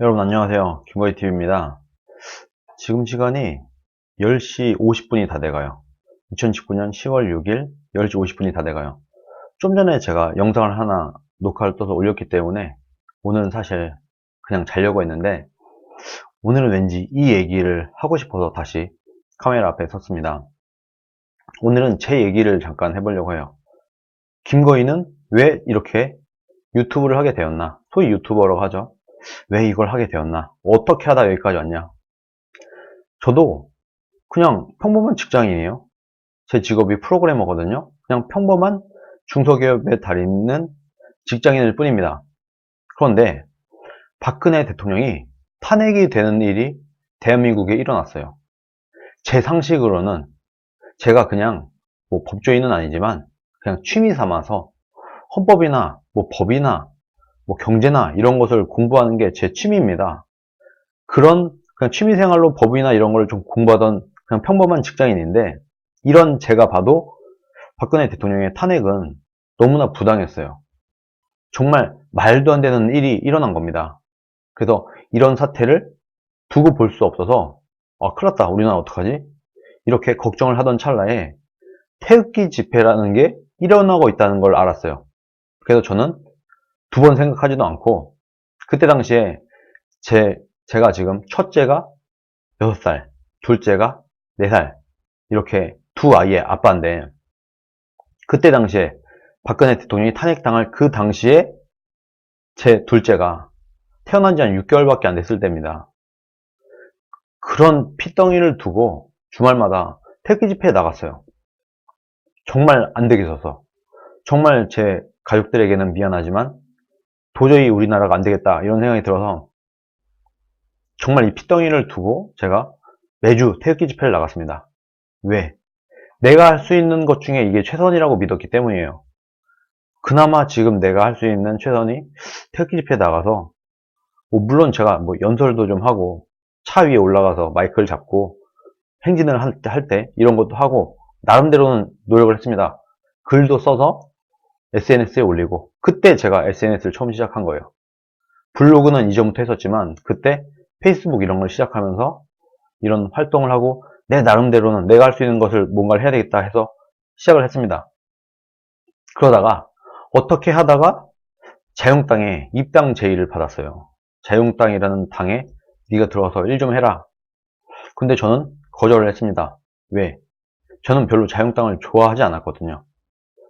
여러분 안녕하세요. 김거희TV입니다. 지금 시간이 10시 50분이 다 돼가요. 2019년 10월 6일 10시 50분이 다 돼가요. 좀 전에 제가 영상을 하나 녹화를 떠서 올렸기 때문에 오늘은 사실 그냥 자려고 했는데 오늘은 왠지 이 얘기를 하고 싶어서 다시 카메라 앞에 섰습니다. 오늘은 제 얘기를 잠깐 해보려고 해요. 김거희는 왜 이렇게 유튜브를 하게 되었나? 소위 유튜버라고 하죠. 왜 이걸 하게 되었나? 어떻게 하다 여기까지 왔냐? 저도 그냥 평범한 직장인이에요. 제 직업이 프로그래머거든요. 그냥 평범한 중소기업에 다니는 직장인일 뿐입니다. 그런데 박근혜 대통령이 탄핵이 되는 일이 대한민국에 일어났어요. 제 상식으로는 제가 그냥 뭐 법조인은 아니지만 그냥 취미 삼아서 헌법이나 뭐 법이나 뭐 경제나 이런 것을 공부하는 게 제 취미입니다. 그런 그냥 취미생활로 법이나 이런 걸 좀 공부하던 그냥 평범한 직장인인데 이런 제가 봐도 박근혜 대통령의 탄핵은 너무나 부당했어요. 정말 말도 안 되는 일이 일어난 겁니다. 그래서 이런 사태를 두고 볼 수 없어서 큰일 났다 우리나라 어떡하지? 이렇게 걱정을 하던 찰나에 태극기 집회라는 게 일어나고 있다는 걸 알았어요. 그래서 저는 두 번 생각하지도 않고 그때 당시에 제가 지금 첫째가 6살, 둘째가 4살 이렇게 두 아이의 아빠인데 그때 당시에 박근혜 대통령이 탄핵당할 그 당시에 제 둘째가 태어난 지 한 6개월밖에 안 됐을 때입니다. 그런 핏덩이를 두고 주말마다 태극기 집회에 나갔어요. 정말 안 되겠어서. 정말 제 가족들에게는 미안하지만 도저히 우리나라가 안 되겠다 이런 생각이 들어서 정말 이 핏덩이를 두고 제가 매주 태극기 집회를 나갔습니다. 왜? 내가 할 수 있는 것 중에 이게 최선이라고 믿었기 때문이에요. 그나마 지금 내가 할 수 있는 최선이 태극기 집회에 나가서 물론 제가 뭐 연설도 좀 하고 차 위에 올라가서 마이크를 잡고 행진을 할 때 이런 것도 하고 나름대로는 노력을 했습니다. 글도 써서 SNS에 올리고 그때 제가 SNS를 처음 시작한 거예요. 블로그는 이전부터 했었지만 그때 페이스북 이런 걸 시작하면서 이런 활동을 하고 내 나름대로는 내가 할 수 있는 것을 뭔가를 해야 되겠다 해서 시작을 했습니다. 그러다가 어떻게 하다가 자유당에 입당 제의를 받았어요. 자유당이라는 당에 네가 들어가서 일 좀 해라. 근데 저는 거절을 했습니다. 왜? 저는 별로 자유당을 좋아하지 않았거든요.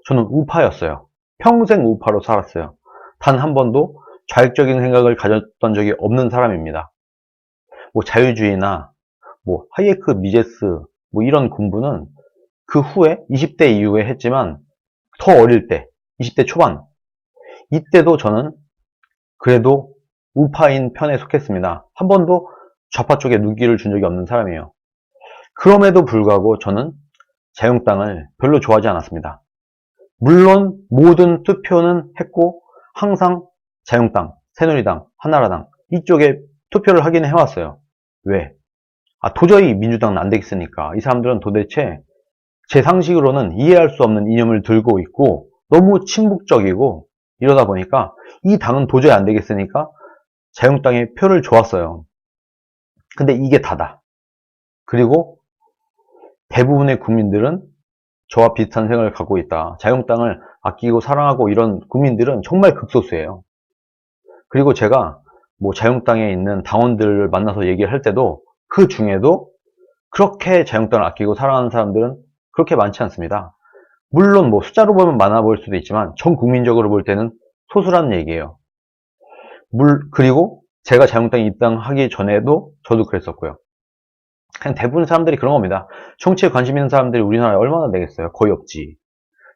저는 우파였어요. 평생 우파로 살았어요. 단 한 번도 좌익적인 생각을 가졌던 적이 없는 사람입니다. 뭐 자유주의나 뭐 하이에크 미제스 뭐 이런 공부는 그 후에 20대 이후에 했지만 더 어릴 때 20대 초반 이때도 저는 그래도 우파인 편에 속했습니다. 한 번도 좌파 쪽에 눈길을 준 적이 없는 사람이에요. 그럼에도 불구하고 저는 자유당을 별로 좋아하지 않았습니다. 물론 모든 투표는 했고 항상 자유당, 새누리당, 한나라당 이쪽에 투표를 하긴 해왔어요. 왜? 도저히 민주당은 안 되겠으니까 이 사람들은 도대체 제 상식으로는 이해할 수 없는 이념을 들고 있고 너무 친북적이고 이러다 보니까 이 당은 도저히 안 되겠으니까 자유당에 표를 줘왔어요. 근데 이게 다다. 그리고 대부분의 국민들은 저와 비슷한 생각을 갖고 있다. 자유당을 아끼고 사랑하고 이런 국민들은 정말 극소수예요. 그리고 제가 뭐 자유당에 있는 당원들을 만나서 얘기를 할 때도 그 중에도 그렇게 자유당을 아끼고 사랑하는 사람들은 그렇게 많지 않습니다. 물론 뭐 숫자로 보면 많아 보일 수도 있지만 전 국민적으로 볼 때는 소수라는 얘기예요. 그리고 제가 자유당에 입당하기 전에도 저도 그랬었고요. 그냥 대부분 사람들이 그런 겁니다. 정치에 관심 있는 사람들이 우리나라에 얼마나 되겠어요? 거의 없지.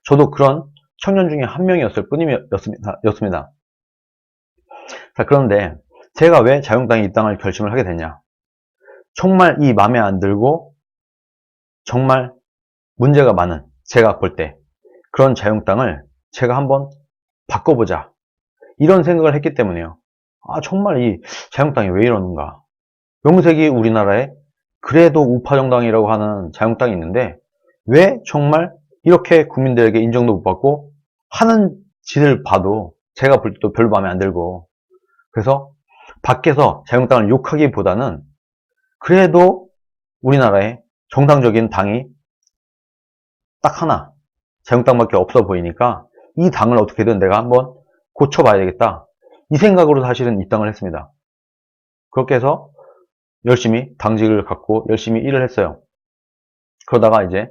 저도 그런 청년 중에 한 명이었을 뿐이었습니다. 자, 그런데 제가 왜 자유당에 입당할 결심을 하게 됐냐? 정말 이 맘에 안 들고 정말 문제가 많은 제가 볼 때 그런 자유당을 제가 한번 바꿔보자 이런 생각을 했기 때문이에요. 정말 이 자유당이 왜 이러는가? 명색이 우리나라에 그래도 우파 정당이라고 하는 자유당이 있는데 왜 정말 이렇게 국민들에게 인정도 못 받고 하는 짓을 봐도 제가 볼 때도 별로 마음에 안 들고 그래서 밖에서 자유한국당을 욕하기보다는 그래도 우리나라에 정상적인 당이 딱 하나, 자유한국당밖에 없어 보이니까 이 당을 어떻게든 내가 한번 고쳐봐야 되겠다. 이 생각으로 사실은 입당을 했습니다. 그렇게 해서 열심히 당직을 갖고 열심히 일을 했어요. 그러다가 이제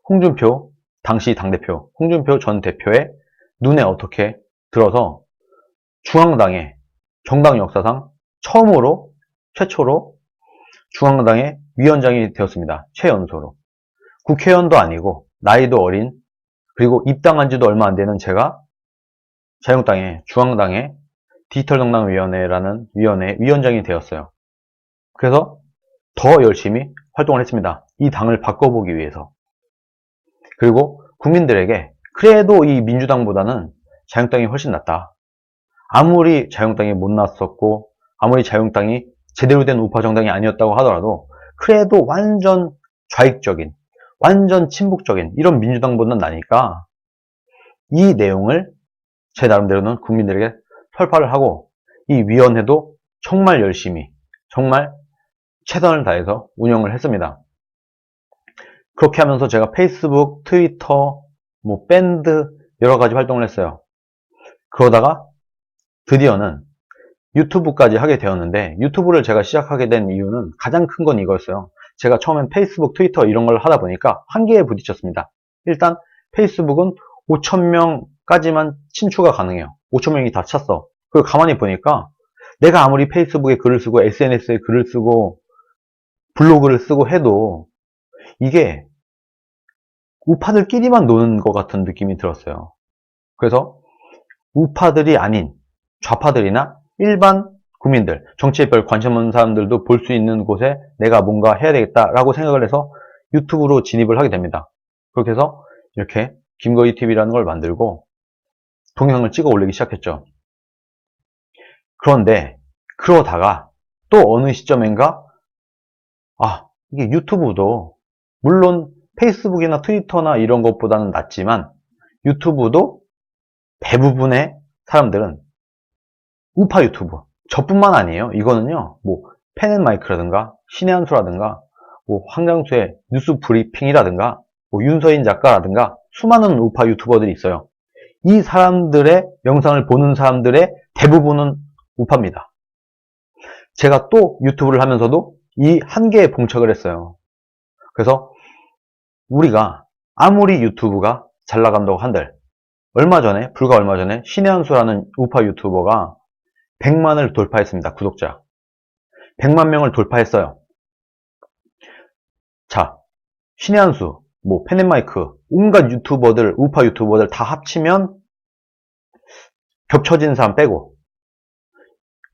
홍준표, 당시 당대표, 홍준표 전 대표의 눈에 어떻게 들어서 중앙당의 정당 역사상 최초로 중앙당의 위원장이 되었습니다. 최연소로. 국회의원도 아니고 나이도 어린 그리고 입당한 지도 얼마 안 되는 제가 자유한국당의 중앙당의 디지털정당위원회라는 위원회의 위원장이 되었어요. 그래서 더 열심히 활동을 했습니다. 이 당을 바꿔보기 위해서. 그리고 국민들에게 그래도 이 민주당보다는 자유한국당이 훨씬 낫다. 아무리 자유한국당이 못났었고 아무리 자유한국당이 제대로 된 우파 정당이 아니었다고 하더라도 그래도 완전 좌익적인, 완전 친북적인 이런 민주당보다는 나니까 이 내용을 제 나름대로는 국민들에게 설파를 하고 이 위원회도 정말 열심히, 정말 최선을 다해서 운영을 했습니다. 그렇게 하면서 제가 페이스북, 트위터, 밴드 여러 가지 활동을 했어요. 그러다가 드디어는 유튜브까지 하게 되었는데 유튜브를 제가 시작하게 된 이유는 가장 큰 건 이거였어요. 제가 처음엔 페이스북, 트위터 이런 걸 하다 보니까 한계에 부딪혔습니다. 일단 페이스북은 5,000명까지만 친추가 가능해요. 5,000명이 다 찼어. 그리고 가만히 보니까 내가 아무리 페이스북에 글을 쓰고 SNS에 글을 쓰고 블로그를 쓰고 해도 이게 우파들끼리만 노는 것 같은 느낌이 들었어요. 그래서 우파들이 아닌 좌파들이나 일반 국민들, 정치에 별 관심 없는 사람들도 볼 수 있는 곳에 내가 뭔가 해야 되겠다라고 생각을 해서 유튜브로 진입을 하게 됩니다. 그렇게 해서 이렇게 김거희 TV라는 걸 만들고 동영상을 찍어 올리기 시작했죠. 그런데 그러다가 또 어느 시점인가 이게 유튜브도 물론 페이스북이나 트위터나 이런 것보다는 낫지만 유튜브도 대부분의 사람들은 우파 유튜브 저뿐만 아니에요. 이거는요 펜앤마이크라든가 신의 한수라든가 황장수의 뉴스 브리핑이라든가 윤서인 작가라든가 수많은 우파 유튜버들이 있어요. 이 사람들의 영상을 보는 사람들의 대부분은 우파입니다. 제가 또 유튜브를 하면서도 이 한계에 봉착을 했어요. 그래서 우리가 아무리 유튜브가 잘 나간다고 한들 불과 얼마 전에 신의 한수라는 우파 유튜버가 100만을 돌파했습니다. 구독자 100만 명을 돌파했어요. 자, 신의 한수, 펜앤마이크 온갖 유튜버들, 우파 유튜버들 다 합치면 겹쳐진 사람 빼고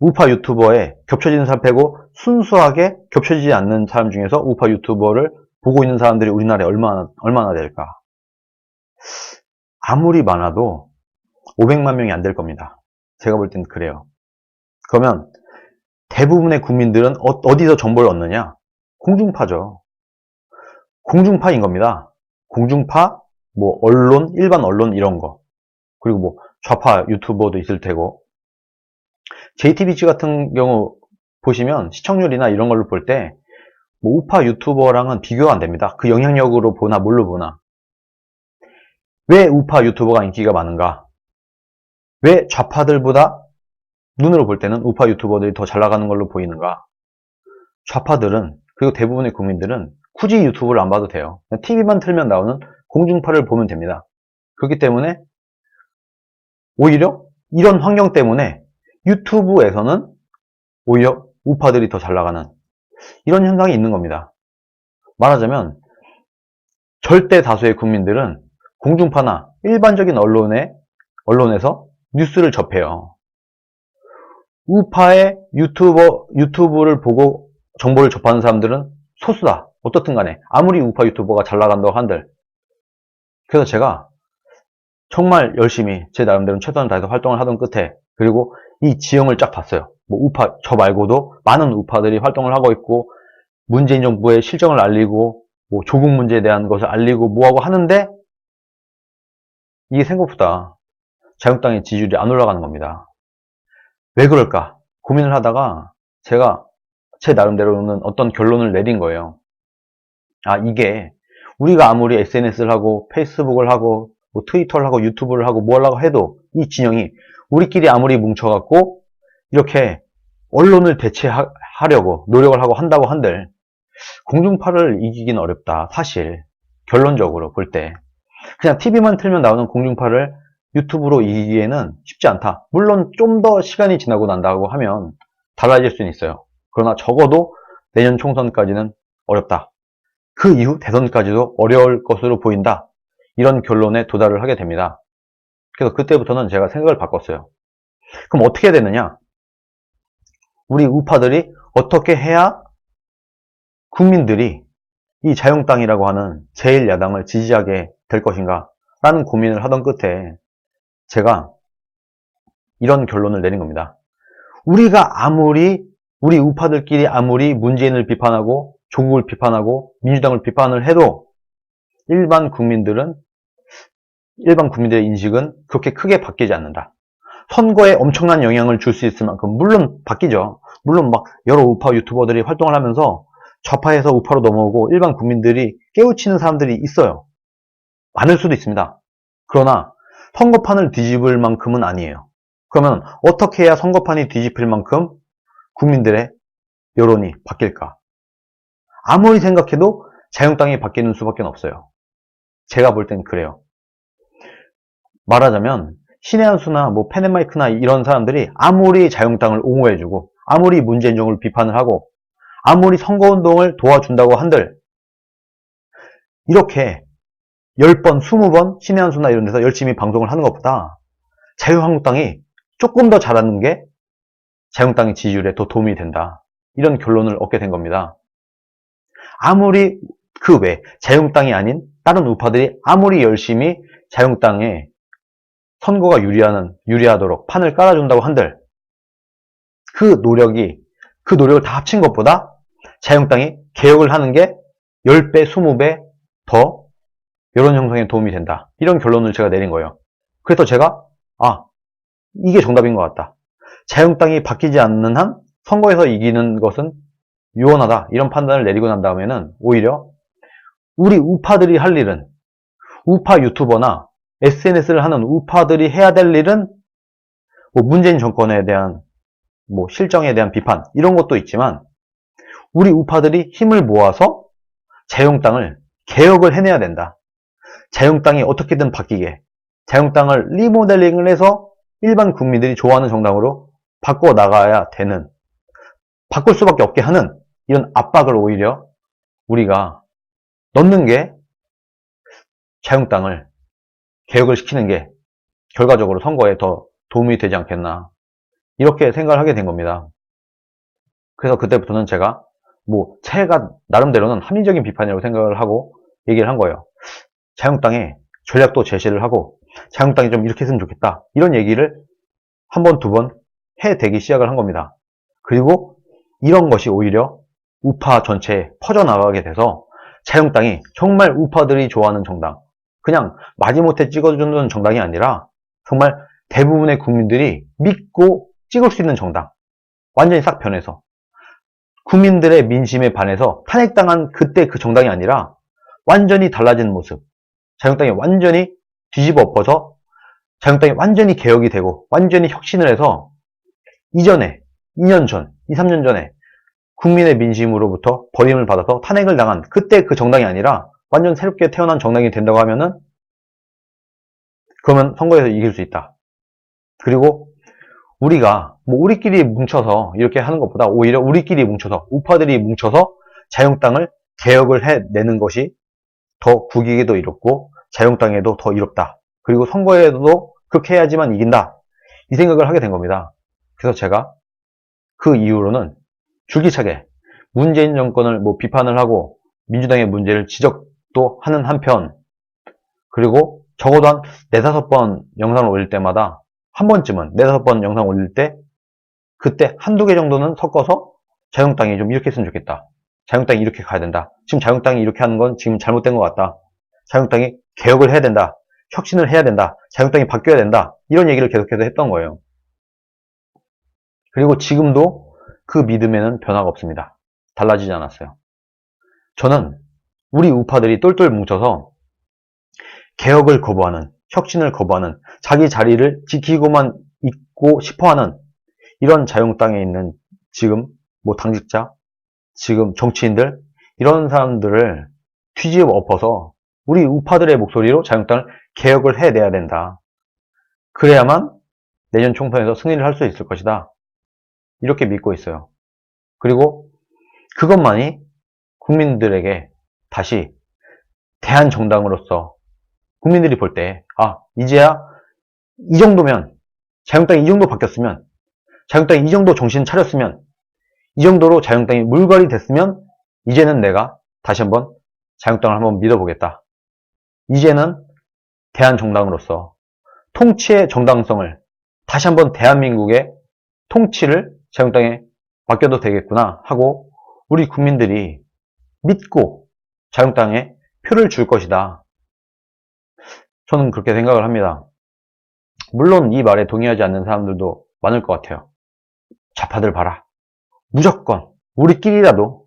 우파 유튜버에 겹쳐지는 사람 빼고 순수하게 겹쳐지지 않는 사람 중에서 우파 유튜버를 보고 있는 사람들이 우리나라에 얼마나 될까? 아무리 많아도 500만 명이 안 될 겁니다. 제가 볼 땐 그래요. 그러면 대부분의 국민들은 어디서 정보를 얻느냐? 공중파죠. 공중파인 겁니다. 공중파, 언론, 일반 언론 이런 거. 그리고 좌파 유튜버도 있을 테고. JTBC 같은 경우 보시면 시청률이나 이런 걸로 볼 때 우파 유튜버랑은 비교가 안 됩니다. 그 영향력으로 보나 뭘로 보나. 왜 우파 유튜버가 인기가 많은가? 왜 좌파들보다 눈으로 볼 때는 우파 유튜버들이 더 잘 나가는 걸로 보이는가? 좌파들은 그리고 대부분의 국민들은 굳이 유튜브를 안 봐도 돼요. TV만 틀면 나오는 공중파를 보면 됩니다. 그렇기 때문에 오히려 이런 환경 때문에 유튜브에서는 오히려 우파들이 더 잘 나가는 이런 현상이 있는 겁니다. 말하자면 절대 다수의 국민들은 공중파나 일반적인 언론에서 뉴스를 접해요. 우파의 유튜브를 보고 정보를 접하는 사람들은 소수다. 어떻든 간에 아무리 우파 유튜버가 잘 나간다고 한들. 그래서 제가 정말 열심히 제 나름대로 최선을 다해서 활동을 하던 끝에 그리고 이 지형을 쫙 봤어요. 우파 저 말고도 많은 우파들이 활동을 하고 있고 문재인 정부의 실정을 알리고 조국 문제에 대한 것을 알리고 뭐하고 하는데 이게 생각보다 자유한국당의 지지율이 안 올라가는 겁니다. 왜 그럴까? 고민을 하다가 제가 제 나름대로는 어떤 결론을 내린 거예요. 아, 이게 우리가 아무리 SNS를 하고 페이스북을 하고 뭐 트위터를 하고 유튜브를 하고 뭐 하려고 해도 이 진영이 우리끼리 아무리 뭉쳐갖고 이렇게 언론을 대체하려고 노력을 하고 한다고 한들 공중파를 이기긴 어렵다. 사실 결론적으로 볼 때 그냥 TV만 틀면 나오는 공중파를 유튜브로 이기기에는 쉽지 않다. 물론 좀 더 시간이 지나고 난다고 하면 달라질 수는 있어요. 그러나 적어도 내년 총선까지는 어렵다. 그 이후 대선까지도 어려울 것으로 보인다. 이런 결론에 도달을 하게 됩니다. 그래서 그때부터는 제가 생각을 바꿨어요. 그럼 어떻게 해야 되느냐? 우리 우파들이 어떻게 해야 국민들이 이 자유한국당이라고 하는 제1야당을 지지하게 될 것인가? 라는 고민을 하던 끝에 제가 이런 결론을 내린 겁니다. 우리 우파들끼리 아무리 문재인을 비판하고 조국을 비판하고 민주당을 비판을 해도 일반 국민들의 인식은 그렇게 크게 바뀌지 않는다. 선거에 엄청난 영향을 줄 수 있을 만큼 물론 바뀌죠. 물론 막 여러 우파 유튜버들이 활동을 하면서 좌파에서 우파로 넘어오고 일반 국민들이 깨우치는 사람들이 있어요. 많을 수도 있습니다. 그러나 선거판을 뒤집을 만큼은 아니에요. 그러면 어떻게 해야 선거판이 뒤집힐 만큼 국민들의 여론이 바뀔까? 아무리 생각해도 자유한국당이 바뀌는 수밖에 없어요. 제가 볼 땐 그래요. 말하자면 신의 한 수나 뭐 펜앤마이크나 이런 사람들이 아무리 자유한국당을 옹호해주고 아무리 문재인 정부를 비판을 하고 아무리 선거운동을 도와준다고 한들 이렇게 10번, 20번 신의 한 수나 이런 데서 열심히 방송을 하는 것보다 자유한국당이 조금 더 잘하는 게 자유한국당의 지지율에 더 도움이 된다. 이런 결론을 얻게 된 겁니다. 아무리 그 외 자유한국당이 아닌 다른 우파들이 아무리 열심히 자유한국당에 선거가 유리하도록 판을 깔아준다고 한들 그 노력을 다 합친 것보다 자유한국당이 개혁을 하는 게 10배, 20배 더 여론 형성에 도움이 된다. 이런 결론을 제가 내린 거예요. 그래서 제가 이게 정답인 것 같다. 자유한국당이 바뀌지 않는 한 선거에서 이기는 것은 유언하다. 이런 판단을 내리고 난 다음에는 오히려 우리 우파들이 할 일은 우파 유튜버나 SNS를 하는 우파들이 해야 될 일은 뭐 문재인 정권에 대한 뭐 실정에 대한 비판 이런 것도 있지만 우리 우파들이 힘을 모아서 자유한국당을 개혁을 해내야 된다. 자유한국당이 어떻게든 바뀌게 자유한국당을 리모델링을 해서 일반 국민들이 좋아하는 정당으로 바꿔 나가야 되는 바꿀 수밖에 없게 하는 이런 압박을 오히려 우리가 넣는 게 자유한국당을 개혁을 시키는 게 결과적으로 선거에 더 도움이 되지 않겠나 이렇게 생각을 하게 된 겁니다. 그래서 그때부터는 제가 나름대로는 합리적인 비판이라고 생각을 하고 얘기를 한 거예요. 자유한국당에 전략도 제시를 하고 자유한국당이 좀 이렇게 했으면 좋겠다 이런 얘기를 한 번, 두 번 해대기 시작을 한 겁니다. 그리고 이런 것이 오히려 우파 전체에 퍼져나가게 돼서 자유한국당이 정말 우파들이 좋아하는 정당 그냥 마지못해 찍어주는 정당이 아니라 정말 대부분의 국민들이 믿고 찍을 수 있는 정당 완전히 싹 변해서 국민들의 민심에 반해서 탄핵당한 그때 그 정당이 아니라 완전히 달라진 모습 자유한국당이 완전히 뒤집어 엎어서 자유한국당이 완전히 개혁이 되고 완전히 혁신을 해서 이전에 2년 전, 2, 3년 전에 국민의 민심으로부터 버림을 받아서 탄핵을 당한 그때 그 정당이 아니라 완전 새롭게 태어난 정당이 된다고 하면은 그러면 선거에서 이길 수 있다. 그리고 우리가 우리끼리 뭉쳐서 이렇게 하는 것보다 오히려 우리끼리 뭉쳐서 우파들이 뭉쳐서 자유한국당을 개혁을 해내는 것이 더 국익에도 이롭고 자유한국당에도 더 이롭다. 그리고 선거에도 그렇게 해야지만 이긴다. 이 생각을 하게 된 겁니다. 그래서 제가 그 이후로는 줄기차게 문재인 정권을 비판을 하고 민주당의 문제를 지적도 하는 한편 그리고 적어도 한 4, 5번 영상을 올릴 때마다 한 번쯤은 4, 5번 영상 올릴 때 그때 한두 개 정도는 섞어서 자유한국당이 좀 이렇게 했으면 좋겠다. 자유한국당이 이렇게 가야 된다. 지금 자유한국당이 이렇게 하는 건 지금 잘못된 것 같다. 자유한국당이 개혁을 해야 된다. 혁신을 해야 된다. 자유한국당이 바뀌어야 된다. 이런 얘기를 계속해서 했던 거예요. 그리고 지금도 그 믿음에는 변화가 없습니다. 달라지지 않았어요. 저는 우리 우파들이 똘똘 뭉쳐서 개혁을 거부하는, 혁신을 거부하는, 자기 자리를 지키고만 있고 싶어하는 이런 자유한국당에 있는 지금 뭐 당직자, 지금 정치인들 이런 사람들을 뒤집어 엎어서 우리 우파들의 목소리로 자유한국당을 개혁을 해내야 된다. 그래야만 내년 총선에서 승리를 할 수 있을 것이다. 이렇게 믿고 있어요. 그리고 그것만이 국민들에게 다시 대한정당으로서 국민들이 볼 때, 이제야 이 정도면, 자유한국당이 이 정도 바뀌었으면, 자유한국당이 이 정도 정신 차렸으면, 이 정도로 자유한국당이 물갈이 됐으면, 이제는 내가 다시 한번 자유한국당을 한번 믿어보겠다. 이제는 대한정당으로서 통치의 정당성을 다시 한번 대한민국의 통치를 자유한국당에 맡겨도 되겠구나 하고 우리 국민들이 믿고 자유한국당에 표를 줄 것이다. 저는 그렇게 생각을 합니다. 물론 이 말에 동의하지 않는 사람들도 많을 것 같아요. 좌파들 봐라. 무조건 우리끼리라도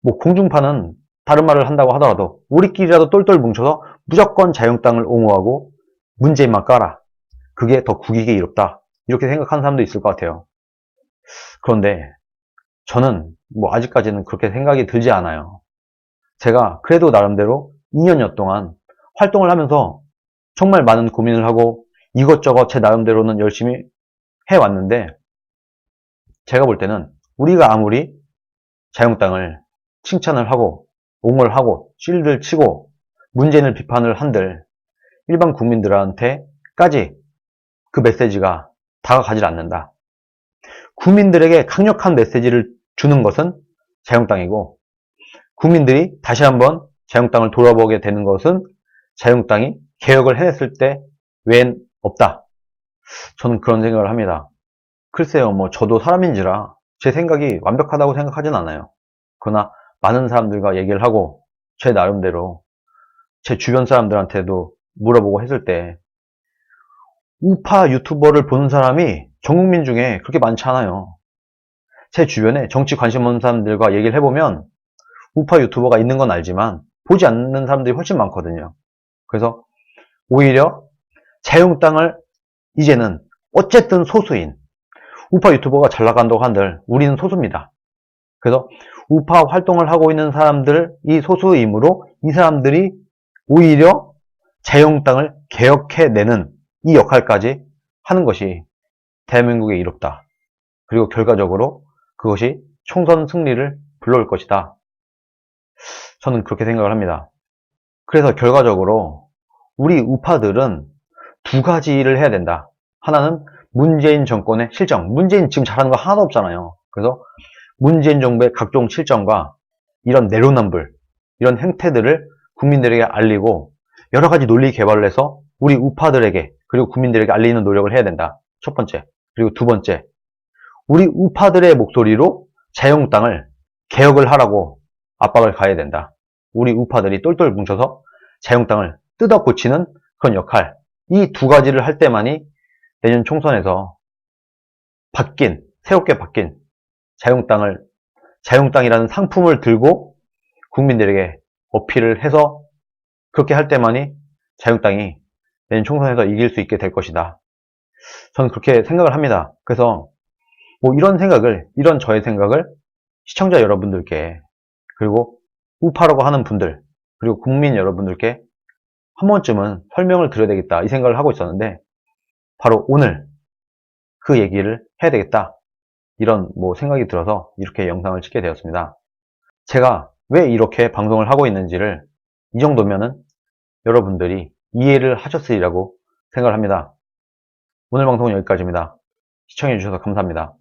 뭐 공중파는 다른 말을 한다고 하더라도 우리끼리라도 똘똘 뭉쳐서 무조건 자유한국당을 옹호하고 문재인만 까라. 그게 더 국익에 이롭다. 이렇게 생각하는 사람도 있을 것 같아요. 그런데 저는 뭐 아직까지는 그렇게 생각이 들지 않아요. 제가 그래도 나름대로 2년여 동안 활동을 하면서 정말 많은 고민을 하고 이것저것 제 나름대로는 열심히 해왔는데 제가 볼 때는 우리가 아무리 자유한국당을 칭찬을 하고 옹호를 하고 실드를 치고 문재인을 비판을 한들 일반 국민들한테까지 그 메시지가 다가가질 않는다. 국민들에게 강력한 메시지를 주는 것은 자유한국당이고 국민들이 다시 한번 자유한국당을 돌아보게 되는 것은 자유한국당이 개혁을 해냈을 때 외엔 없다. 저는 그런 생각을 합니다. 글쎄요, 뭐 저도 사람인지라 제 생각이 완벽하다고 생각하진 않아요. 그러나 많은 사람들과 얘기를 하고 제 나름대로 제 주변 사람들한테도 물어보고 했을 때 우파 유튜버를 보는 사람이 전 국민 중에 그렇게 많지 않아요. 제 주변에 정치 관심 없는 사람들과 얘기를 해보면 우파 유튜버가 있는 건 알지만 보지 않는 사람들이 훨씬 많거든요. 그래서 오히려 자유한국당을 이제는 어쨌든 소수인 우파 유튜버가 잘 나간다고 한들 우리는 소수입니다. 그래서 우파 활동을 하고 있는 사람들이 소수이므로 이 사람들이 오히려 자유한국당을 개혁해내는 이 역할까지 하는 것이 대한민국에 이롭다. 그리고 결과적으로 그것이 총선 승리를 불러올 것이다. 저는 그렇게 생각을 합니다. 그래서 결과적으로 우리 우파들은 두 가지를 해야 된다. 하나는 문재인 정권의 실정. 문재인 지금 잘하는 거 하나도 없잖아요. 그래서 문재인 정부의 각종 실정과 이런 내로남불, 이런 행태들을 국민들에게 알리고 여러 가지 논리 개발을 해서 우리 우파들에게 그리고 국민들에게 알리는 노력을 해야 된다. 첫 번째. 그리고 두 번째. 우리 우파들의 목소리로 자유한국당을 개혁을 하라고 압박을 가해야 된다. 우리 우파들이 똘똘 뭉쳐서 자유한국당을 뜯어 고치는 그런 역할. 이 두 가지를 할 때만이 내년 총선에서 새롭게 바뀐 자유한국당이라는 상품을 들고 국민들에게 어필을 해서 그렇게 할 때만이 자유한국당이 내년 총선에서 이길 수 있게 될 것이다. 저는 그렇게 생각을 합니다. 그래서 뭐 이런 저의 생각을 시청자 여러분들께 그리고 우파라고 하는 분들 그리고 국민 여러분들께 한 번쯤은 설명을 드려야 되겠다 이 생각을 하고 있었는데 바로 오늘 그 얘기를 해야 되겠다 이런 뭐 생각이 들어서 이렇게 영상을 찍게 되었습니다. 제가 왜 이렇게 방송을 하고 있는지를 이 정도면은 여러분들이 이해를 하셨으리라고 생각을 합니다. 오늘 방송은 여기까지입니다. 시청해주셔서 감사합니다.